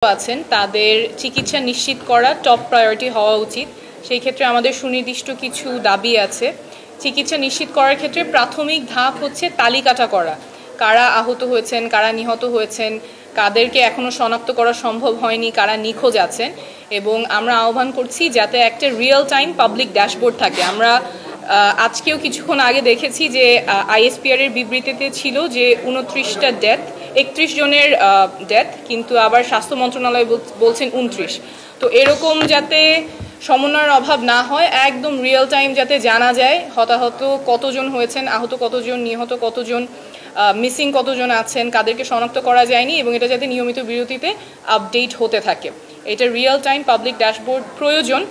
আছেন তাদের চিকিৎসা নিশ্চিত করা টপ প্রায়োরিটি হওয়া উচিত। সেই ক্ষেত্রে আমাদের সুনির্দিষ্ট কিছু দাবি আছে। চিকিৎসা নিশ্চিত করার ক্ষেত্রে প্রাথমিক ধাপ হচ্ছে তালিকাটা করা, কারা আহত হয়েছেন, কারা নিহত হয়েছেন, কাদেরকে এখনো শনাক্ত করা সম্ভব হয়নি, কারা নিখোঁজ আছেন। এবং আমরা আহ্বান করছি যাতে একটা রিয়েল টাইম পাবলিক ড্যাশবোর্ড থাকে। আমরা আজকেও কিছুক্ষণ আগে দেখেছি যে আইএসপিআর এর বিবৃতিতে ছিল যে 29টা ডেথ, 31 জনের ডেথ, কিন্তু আবার স্বাস্থ্য মন্ত্রণালয় বলছেন 29। তো এরকম যাতে সমন্বয়ের অভাব না হয়, একদম রিয়েল টাইম যাতে জানা যায় হতাহত কতজন হয়েছেন, আহত কতজন, নিহত কতজন, মিসিং কতজন আছেন, কাদেরকে শনাক্ত করা যায়নি, এবং এটা যাতে নিয়মিত বিরতিতে আপডেট হতে থাকে। এটা রিয়েল টাইম পাবলিক ড্যাশবোর্ড প্রয়োজন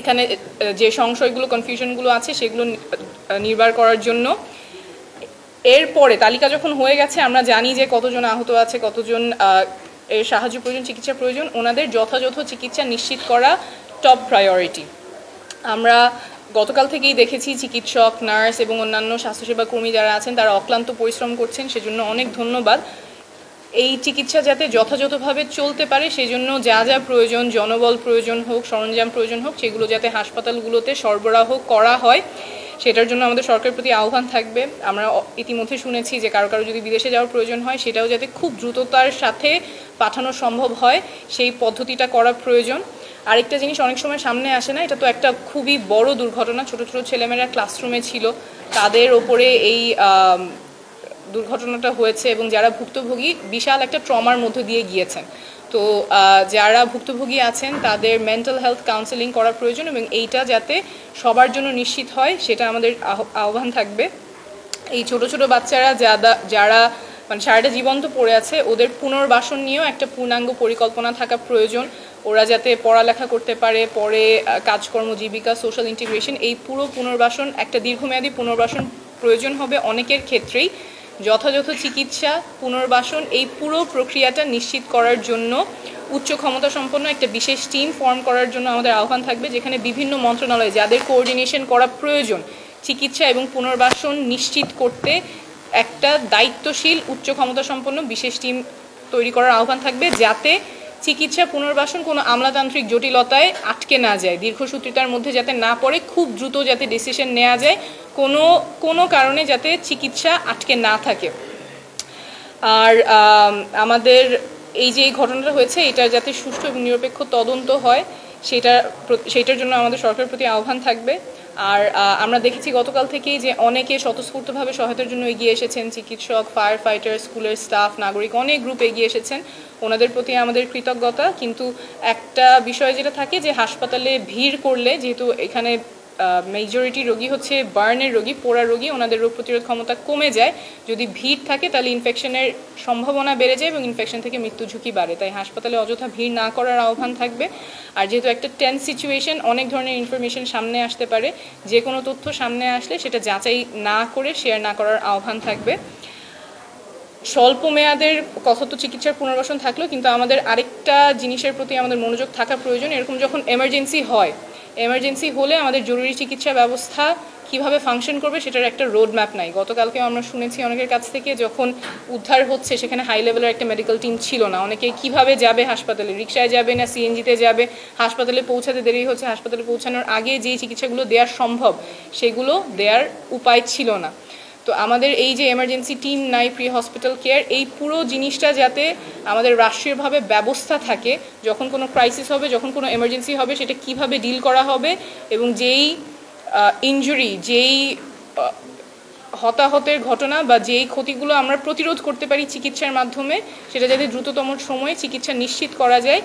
এখানে যে সংশয়গুলো, কনফিউশনগুলো আছে সেগুলো নির্বার করার জন্য। এরপরে তালিকা যখন হয়ে গেছে, আমরা জানি যে কতজন আহত আছে, কতজন এর সাহায্য প্রয়োজন, চিকিৎসা প্রয়োজন, ওনাদের যথাযথ চিকিৎসা নিশ্চিত করা টপ প্রায়োরিটি। আমরা গতকাল থেকেই দেখেছি চিকিৎসক, নার্স এবং অন্যান্য স্বাস্থ্যসেবা কর্মী যারা আছেন তারা অক্লান্ত পরিশ্রম করছেন, সেজন্য অনেক ধন্যবাদ। এই চিকিৎসা যাতে যথাযথভাবে চলতে পারে সেজন্য যা যা প্রয়োজন, জনবল প্রয়োজন হোক, সরঞ্জাম প্রয়োজন হোক, সেগুলো যাতে হাসপাতালগুলোতে সরবরাহ করা হয় সেটার জন্য আমাদের সরকারের প্রতি আহ্বান থাকবে। আমরা ইতিমধ্যে শুনেছি যে কারো কারো যদি বিদেশে যাওয়ার প্রয়োজন হয় সেটাও যাতে খুব দ্রুততার সাথে পাঠানো সম্ভব হয়, সেই পদ্ধতিটা করা প্রয়োজন। আরেকটা জিনিস অনেক সময় সামনে আসে না, এটা তো একটা খুবই বড় দুর্ঘটনা। ছোট ছোট ছেলেমেয়েরা ক্লাসরুমে ছিল, তাদের ওপরে এই দুর্ঘটনাটা হয়েছে এবং যারা ভুক্তভোগী বিশাল একটা ট্রমার মধ্যে দিয়ে গিয়েছেন। তো যারা ভুক্তভোগী আছেন তাদের মেন্টাল হেলথ কাউন্সেলিং করা প্রয়োজন, এবং এইটা যাতে সবার জন্য নিশ্চিত হয় সেটা আমাদের আহ্বান থাকবে। এই ছোট ছোট বাচ্চারা যারা মানে সারাটা জীবন্ত পড়ে আছে, ওদের পুনর্বাসন নিয়েও একটা পূর্ণাঙ্গ পরিকল্পনা থাকা প্রয়োজন। ওরা যাতে পড়ালেখা করতে পারে, পরে কাজকর্ম, জীবিকা, সোশ্যাল ইন্টিগ্রেশন, এই পুরো পুনর্বাসন, একটা দীর্ঘমেয়াদী পুনর্বাসন প্রয়োজন হবে অনেকের ক্ষেত্রেই। যথাযথ চিকিৎসা, পুনর্বাসন, এই পুরো প্রক্রিয়াটা নিশ্চিত করার জন্য উচ্চ ক্ষমতা সম্পন্ন একটা বিশেষ টিম ফর্ম করার জন্য আমাদের আহ্বান থাকবে, যেখানে বিভিন্ন মন্ত্রণালয় যাদের কোঅর্ডিনেশন করা প্রয়োজন চিকিৎসা এবং পুনর্বাসন নিশ্চিত করতে একটা দায়িত্বশীল উচ্চ ক্ষমতা সম্পন্ন বিশেষ টিম তৈরি করার আহ্বান থাকবে, যাতে চিকিৎসা পুনর্বাসন কোনো আমলাতান্ত্রিক জটিলতায় আটকে না যায়, দীর্ঘসূত্রিতার মধ্যে যাতে না পড়ে, খুব দ্রুত যাতে ডিসিশন নেওয়া যায়, কোনো কারণে যাতে চিকিৎসা আটকে না থাকে। আর আমাদের এই যে ঘটনাটা হয়েছে এটার যাতে সুষ্ঠু এবং নিরপেক্ষ তদন্ত হয় সেটার জন্য আমাদের সরকারের প্রতি আহ্বান থাকবে। আর আমরা দেখেছি গতকাল থেকেই যে অনেকে স্বতঃস্ফূর্তভাবে সহায়তার জন্য এগিয়ে এসেছেন, চিকিৎসক, ফায়ার ফাইটার, স্কুলের স্টাফ, নাগরিক, অনেক গ্রুপ এগিয়ে এসেছেন, ওনাদের প্রতি আমাদের কৃতজ্ঞতা। কিন্তু একটা বিষয় যেটা থাকে যে হাসপাতালে ভিড় করলে, যেহেতু এখানে মেজরিটি রোগী হচ্ছে বার্নের রোগী, পোড়া রোগী, ওনাদের রোগ প্রতিরোধ ক্ষমতা কমে যায়। যদি ভিড় থাকে তাহলে ইনফেকশনের সম্ভাবনা বেড়ে যায় এবং ইনফেকশন থেকে মৃত্যু ঝুঁকি বাড়ে। তাই হাসপাতালে অযথা ভিড় না করার আহ্বান থাকবে। আর যেহেতু একটা টেন্স সিচুয়েশন, অনেক ধরনের ইনফরমেশন সামনে আসতে পারে, যে কোনো তথ্য সামনে আসলে সেটা যাচাই না করে শেয়ার না করার আহ্বান থাকবে। স্বল্প মেয়াদের কথা তো চিকিৎসার পুনর্বাসন থাকলেও কিন্তু আমাদের আরেকটা জিনিসের প্রতি আমাদের মনোযোগ থাকা প্রয়োজন। এরকম যখন এমার্জেন্সি হলে আমাদের জরুরি চিকিৎসা ব্যবস্থা কিভাবে ফাংশন করবে সেটার একটা রোড ম্যাপ নাই। গতকালকেও আমরা শুনেছি অনেকের কাছ থেকে, যখন উদ্ধার হচ্ছে সেখানে হাই লেভেলের একটা মেডিকেল টিম ছিল না। অনেকে কিভাবে যাবে হাসপাতালে, রিক্সায় যাবে না সিএনজিতে যাবে, হাসপাতালে পৌঁছাতে দেরি হচ্ছে, হাসপাতালে পৌঁছানোর আগে যেই চিকিৎসাগুলো দেওয়ার সম্ভব সেগুলো দেওয়ার উপায় ছিল না। তো আমাদের এই যে এমার্জেন্সি টিম নাই, প্রি হসপিটাল কেয়ার, এই পুরো জিনিসটা যাতে আমাদের রাষ্ট্রীয়ভাবে ব্যবস্থা থাকে, যখন কোনো ক্রাইসিস হবে, যখন কোনো এমার্জেন্সি হবে, সেটা কিভাবে ডিল করা হবে, এবং যেই ইনজুরি, যেই হতাহতের ঘটনা বা যেই ক্ষতিগুলো আমরা প্রতিরোধ করতে পারি চিকিৎসার মাধ্যমে, সেটা যাতে দ্রুততম সময়ে চিকিৎসা নিশ্চিত করা যায়।